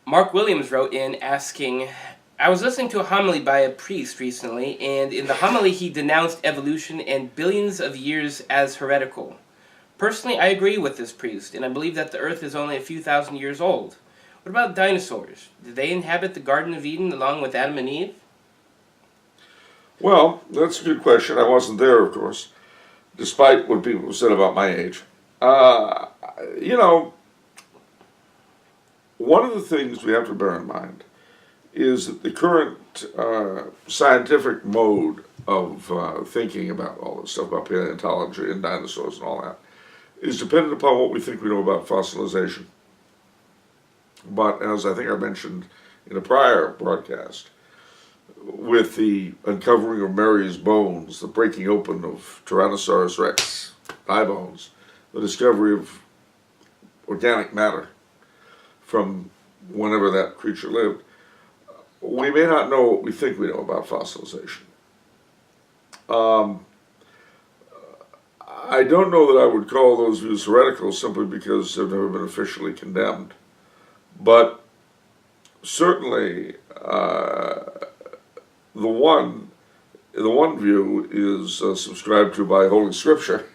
Mark Williams wrote in asking, I was listening to a homily by a priest recently, and in the homily he denounced evolution and billions of years as heretical. Personally, I agree with this priest, and I believe that the Earth is only a few thousand years old. What about dinosaurs? Did they inhabit the Garden of Eden along with Adam and Eve? Well, that's a good question. I wasn't there, of course, despite what people said about my age. Uh, you know, one of the things we have to bear in mind is that the current scientific mode of thinking about all this stuff about paleontology and dinosaurs and all that is dependent upon what we think we know about fossilization. But as I think I mentioned in a prior broadcast, with the uncovering of Mary's bones, the breaking open of Tyrannosaurus rex thigh bones, the discovery of organic matter from whenever that creature lived, we may not know what we think we know about fossilization. I don't know that I would call those views heretical simply because they've never been officially condemned. But certainly the one view is subscribed to by Holy Scripture,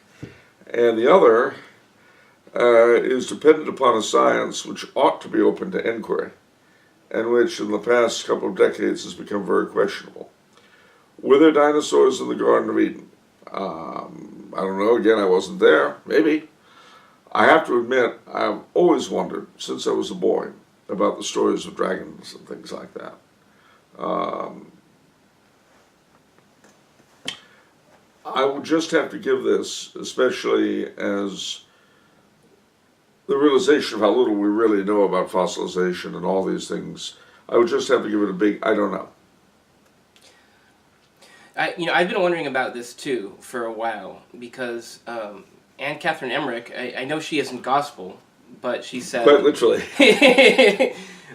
and the other is dependent upon a science which ought to be open to inquiry, and which in the past couple of decades has become very questionable. Were there dinosaurs in the Garden of Eden? I don't know, again, I wasn't there, maybe. I have to admit, I've always wondered, since I was a boy, about the stories of dragons and things like that. I would just have to give this, especially as the realization of how little we really know about fossilization and all these things, I would just have to give it a big, I don't know. I've been wondering about this too for a while because Anne Catherine Emmerich, I know she isn't gospel, but she said Quite literally.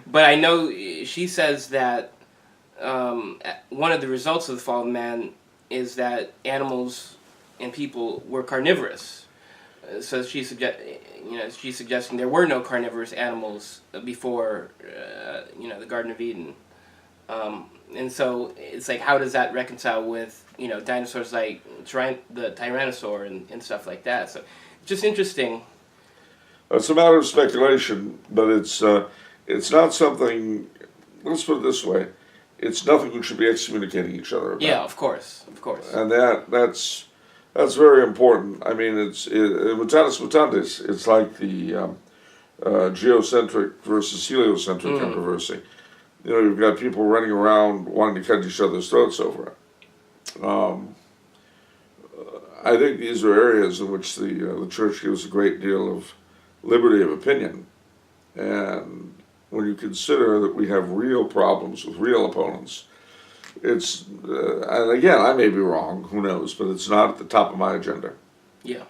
but I know she says that one of the results of the fall of man is that animals and people were carnivorous. So she's suggesting there were no carnivorous animals before the Garden of Eden. And so it's like, how does that reconcile with, dinosaurs like the Tyrannosaur and stuff like that? So it's just interesting. It's a matter of speculation, but it's not something, let's put it this way, it's nothing we should be excommunicating each other about. Yeah, of course. And that's very important. I mean, mutatis mutandis, it's like the geocentric versus heliocentric controversy. You've got people running around wanting to cut each other's throats over it. I think these are areas in which the church gives a great deal of liberty of opinion. And when you consider that we have real problems with real opponents, and again, I may be wrong, who knows, but it's not at the top of my agenda. Yeah.